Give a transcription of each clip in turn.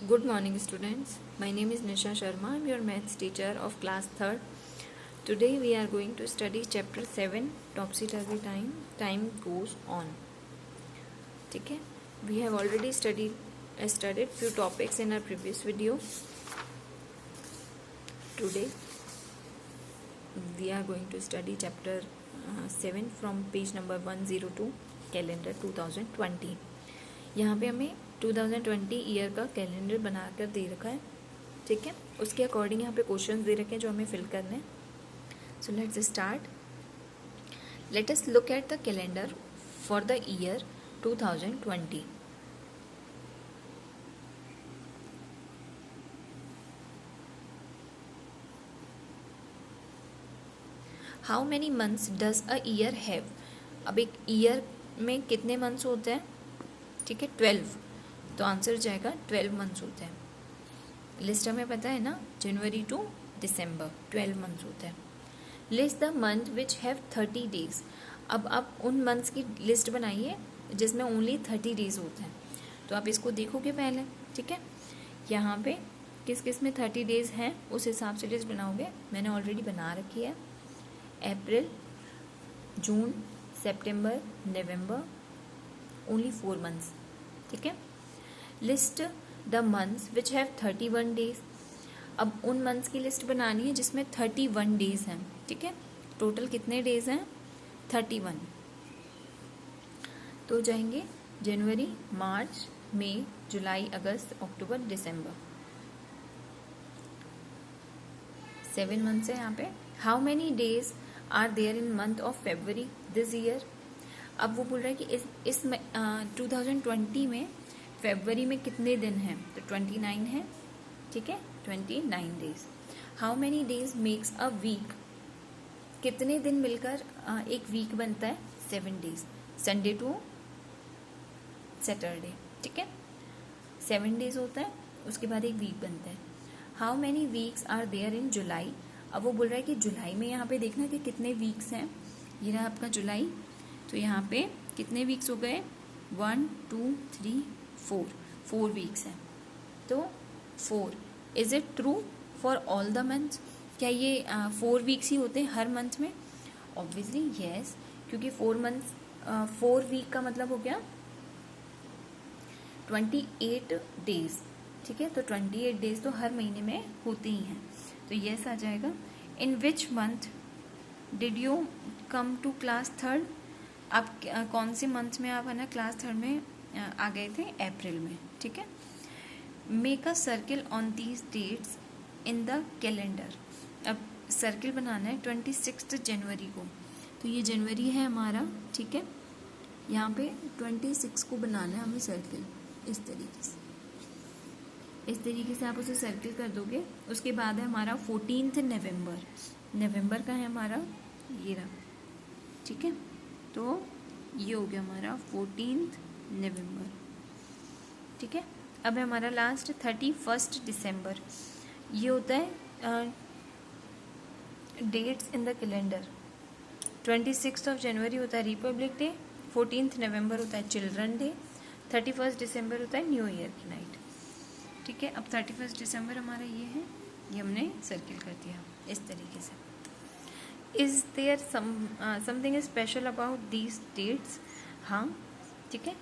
Good morning students. My name is Nisha Sharma. I am your maths teacher of class 3rd. Today we are going to study chapter 7 Topsy-Turvy Time. Time goes on. ठीक है. We have already studied few topics in our previous video. Today we are going to study chapter 7 from page number 102 calendar 2020. यहाँ पे हमें 2020 year का calendar बनाकर दे रखा है. ठीक है, उसके अकॉर्डिंग यहाँ पे क्वेश्चंस दे रखे हैं जो हमें फिल करने हैं. So let's start. Let us look at the calendar for the year 2020. How many months does a year have. अब एक ईयर में कितने मंथ्स होते हैं? ठीक है, 12. तो आंसर जाएगा 12 मंथ्स होते हैं. लिस्ट हमें पता है ना, जनवरी टू दिसंबर 12 मंथ्स होते हैं. List the month which have 30 days. अब आप उन मंथ्स की लिस्ट बनाइए जिसमें ओनली 30 डेज होते हैं. तो आप इसको देखोगे पहले. ठीक है, यहाँ पे किस किस में 30 डेज हैं उस हिसाब से लिस्ट बनाओगे. मैंने ऑलरेडी बना रखी है. अप्रैल, जून, सितंबर, नवंबर, ओनली 4 मंथ्स. ठीक है. List the months which have 31 days. अब उन मंथ्स की लिस्ट बनानी है जिसमें 31 डेज हैं. ठीक है, टोटल कितने डेज हैं? 31. तो जाएंगे जनवरी, मार्च, मई, जुलाई, अगस्त, अक्टूबर, दिसंबर. 7 मंथ्स है यहाँ पे. How many days are there in month of February this year. अब वो बोल रहा है कि इस 2020 में फरवरी में कितने दिन हैं? तो 29 है. ठीक है, 29 days. How many days makes a week. कितने दिन मिलकर एक वीक बनता है? 7 डेज. Sunday to Saturday. ठीक है, 7 डेज होता है, उसके बाद एक वीक बनता है. How many weeks are there in July. अब वो बोल रहा है कि जुलाई में यहाँ पे देखना कि कितने वीक्स हैं. ये रहा आपका जुलाई. तो यहाँ पे कितने वीक्स हो गए? 1 2 3 4 वीक्स हैं. तो 4. Is it true for all the months. क्या ये 4 वीक्स ही होते हैं हर मंथ में? ऑब्वियसली येस, क्योंकि 4 वीक का मतलब हो गया 28 डेज. ठीक है, तो 28 डेज तो हर महीने में होते ही हैं. तो येस आ जाएगा. In which month did you come to class 3rd. आप कौन से मंथ में आप है ना क्लास 3rd में आ गए थे? अप्रैल में. ठीक है. Make a circle on these dates in the calendar. अब सर्किल बनाना है 26 जनवरी को. तो ये जनवरी है हमारा. ठीक है, यहाँ पे 26 को बनाना है हमें सर्किल. इस तरीके से आप उसे सर्किल कर दोगे. उसके बाद है हमारा 14 नवंबर. नवंबर का है हमारा ये रहा. ठीक है, तो ये हो गया हमारा 14 नवंबर. ठीक है. अब है हमारा लास्ट 31 दिसंबर. ये होता है डेट्स इन द कैलेंडर. 26 जनवरी होता है रिपब्लिक डे. 14 नवंबर होता है चिल्ड्रन डे. 31 दिसंबर होता है न्यू ईयर की नाइट. ठीक है, अब 31 दिसंबर हमारा ये है. ये हमने सर्किल कर दिया इस तरीके से. Is there something special about these dates. हाँ, ठीक है,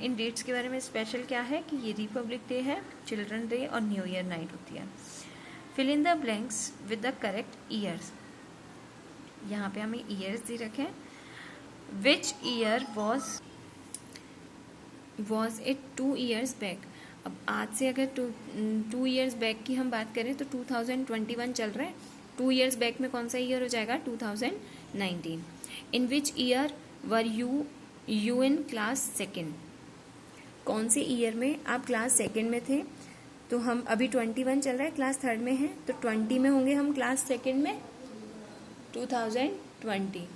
इन डेट्स के बारे में स्पेशल क्या है कि ये रिपब्लिक डे है, चिल्ड्रन डे और न्यू ईयर नाइट होती है. Fill in the blanks with the correct years. यहाँ पे हमें ईयर्स दे रखे हैं. Which year was it 2 years back. अब आज से अगर 2 ईयर्स बैक की हम बात करें तो 2021 चल रहा है. 2 ईयर्स बैक में कौन सा ईयर हो जाएगा? 2019. In which year were you in class 2nd. कौन से ईयर में आप क्लास 2nd में थे? तो हम अभी 21 चल रहा है, क्लास 3rd में है, तो 20 में होंगे हम क्लास 2nd में. 2020.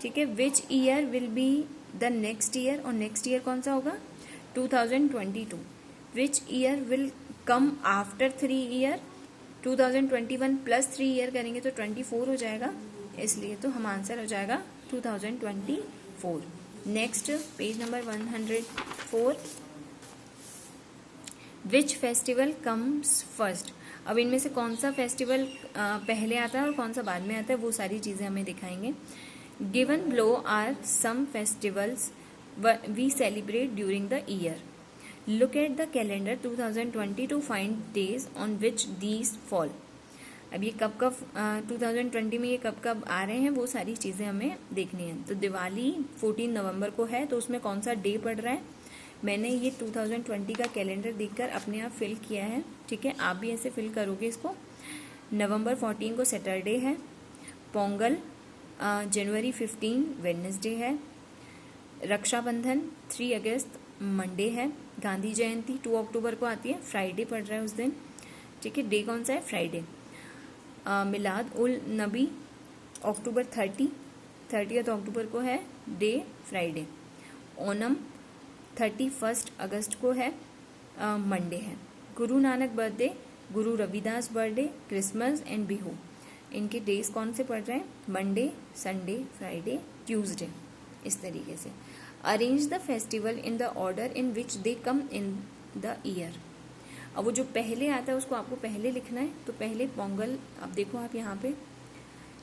ठीक है. Which year will be the next year. और नेक्स्ट ईयर कौन सा होगा? 2022. Which year will come after 3 year. 2021 plus 3 year करेंगे तो 24 हो जाएगा, इसलिए तो हम आंसर हो जाएगा 2024. Next page number 104. Which festival comes first. अब इनमें से कौन सा फेस्टिवल पहले आता है और कौन सा बाद में आता है, वो सारी चीज़ें हमें दिखाएंगे। Given below are some festivals we celebrate during the year. Look at the calendar 2020 to find days on which these fall. अब ये कब कब 2020 में ये कब कब आ रहे हैं, वो सारी चीज़ें हमें देखनी है। तो दिवाली 14 नवंबर को है, तो उसमें कौन सा डे पड़ रहा है, मैंने ये 2020 का कैलेंडर देखकर अपने आप फिल किया है। ठीक है, आप भी ऐसे फिल करोगे इसको। नवंबर 14 को सैटरडे है। पोंगल जनवरी 15 वेडनेसडे है। रक्षाबंधन 3 अगस्त मंडे है। गांधी जयंती 2 अक्टूबर को आती है, फ्राइडे पड़ रहा है उस दिन। ठीक है, डे कौन सा है, फ्राइडे। मिलाद उल नबी अक्टूबर 30 अक्टूबर को है, डे फ्राइडे। ओनम 31 अगस्त को है, मंडे है। Guru Nanak birthday, Guru Ravidas birthday, Christmas and Bihu, इनके डेज कौन से पड़ रहे हैं, मंडे, संडे, फ्राइडे, ट्यूसडे, इस तरीके से। Arrange the festival in the order in which they come in the year. अब वो जो पहले आता है उसको आपको पहले लिखना है। तो पहले पोंगल, अब देखो आप यहाँ पे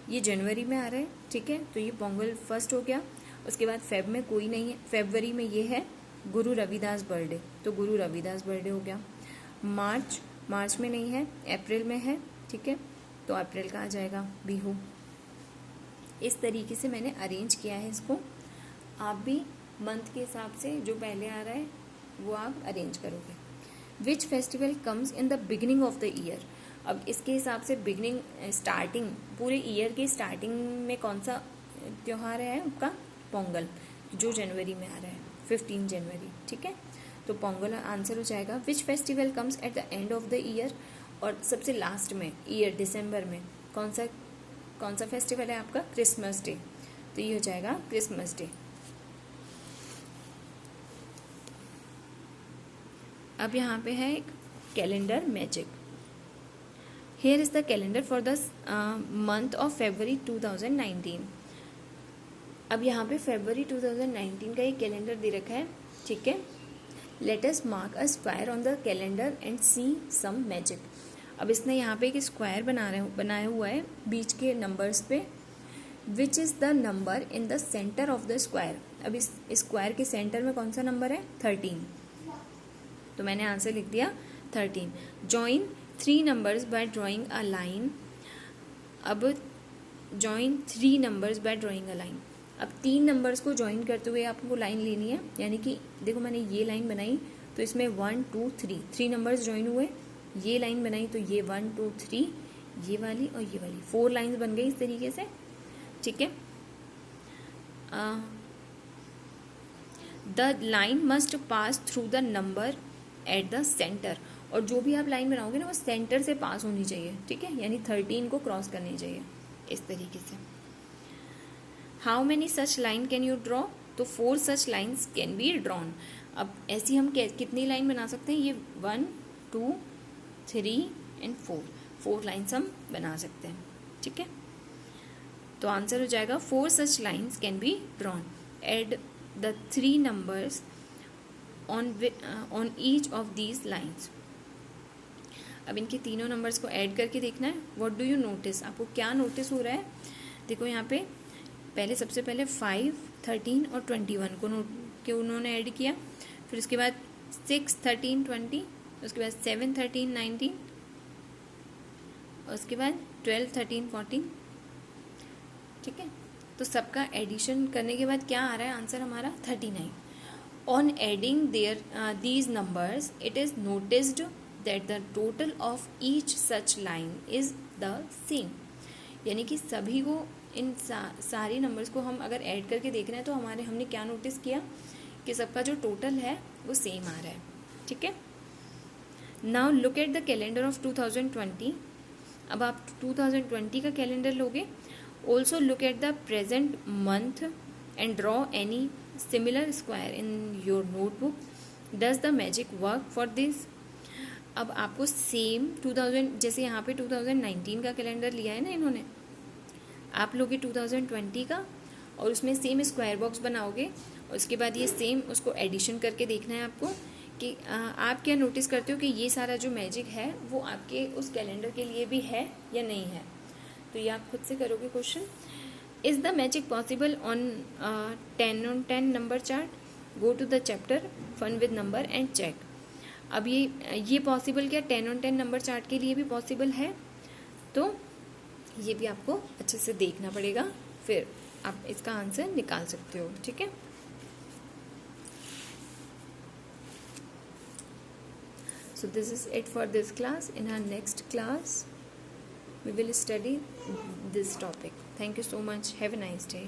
ये जनवरी में आ रहा है, ठीक है, तो ये पोंगल फर्स्ट हो गया। उसके बाद फेब में कोई नहीं है, फेब्रुवरी में ये है गुरु रविदास बर्थडे, तो गुरु रविदास बर्थडे हो गया। मार्च में नहीं है, अप्रैल में है, ठीक है, तो अप्रैल का आ जाएगा बिहू। इस तरीके से मैंने अरेंज किया है इसको। आप भी मंथ के हिसाब से जो पहले आ रहा है वो आप अरेंज करोगे। Which festival comes in the beginning of the year. अब इसके हिसाब से बिगिनिंग, स्टार्टिंग, पूरे ईयर के स्टार्टिंग में कौन सा त्यौहार है आपका, पोंगल, जो जनवरी में आ रहा है 15 जनवरी, ठीक है, तो पोंगल आंसर हो जाएगा। Which festival comes at the end of the year, और सबसे लास्ट में ईयर दिसंबर में कौन सा फेस्टिवल है आपका, क्रिसमस डे, तो ये हो जाएगा क्रिसमस डे। अब यहाँ पे है एक calendar magic. Here is the calendar for the month of February 2019। अब यहाँ पे February 2019 का एक कैलेंडर दे रखा है, ठीक है। Let us mark a square on the calendar and see some magic. अब इसने यहाँ पे एक स्क्वायर बनाया हुआ है बीच के नंबर्स पे। Which is the number in the centre of the square. अब इस स्क्वायर के सेंटर में कौन सा नंबर है, 13, तो मैंने आंसर लिख दिया 13। Join 3 numbers by drawing a line. अब join 3 numbers by drawing a line. अब 3 नंबर्स को ज्वाइन करते हुए आपको लाइन लेनी है, यानी कि देखो मैंने ये लाइन बनाई तो इसमें 1 2 3 नंबर्स ज्वाइन हुए, ये लाइन बनाई तो ये 1 2 3, ये वाली और ये वाली, 4 लाइन्स बन गई इस तरीके से, ठीक है। The line must pass through the number at the centre. और जो भी आप लाइन बनाओगे ना वो सेंटर से पास होनी चाहिए, ठीक है, यानी 13 को क्रॉस करनी चाहिए इस तरीके से। How many such line can you draw, तो 4 such lines can be drawn. अब ऐसी हम कितनी लाइन बना सकते हैं, ये 1 2 3 एंड 4 लाइन्स हम बना सकते हैं, ठीक है। तो आंसर हो जाएगा 4 such lines can be drawn. Add the 3 numbers on each of these lines. अब इनके तीनों नंबर्स को ऐड करके देखना है। व्हाट डू यू नोटिस, आपको क्या नोटिस हो रहा है, देखो यहाँ पे पहले सबसे पहले 5 13 और 21 को उन्होंने ऐड किया, फिर उसके बाद 6 13 20, उसके बाद 7 13 19, और उसके बाद 12 13 14, ठीक है। तो सबका एडिशन करने के बाद क्या आ रहा है आंसर हमारा 39। On adding these numbers, it is noticed that the total of each such line is the same। यानी कि सभी को इन सारी नंबर्स को हम अगर ऐड करके देख रहे हैं तो हमने क्या नोटिस किया कि सबका जो टोटल है वो सेम आ रहा है, ठीक है। Now look at the calendar of 2020। अब आप 2020 का कैलेंडर लोगे। Also look at the present month and draw any similar square in your notebook. Does the magic work for this? अब आपको सेम 2000, जैसे यहाँ पे 2019 का कैलेंडर लिया है ना इन्होंने, आप लोगे 2020 का और उसमें सेम स्क्वायर बॉक्स बनाओगे और उसके बाद ये सेम उसको एडिशन करके देखना है आपको कि आप क्या नोटिस करते हो कि ये सारा जो मैजिक है वो आपके उस कैलेंडर के लिए भी है या नहीं है। तो ये आप खुद से करोगे question. Is the magic possible on 10 number chart? Go to the chapter fun with number and check. अब ये पॉसिबल क्या 10 नंबर चार्ट के लिए भी पॉसिबल है? तो ये भी आपको अच्छे से देखना पड़ेगा, फिर आप इसका आंसर निकाल सकते हो। ठीक है, so this is it for this class. In our next class we will study this topic. Thank you so much. Have a nice day.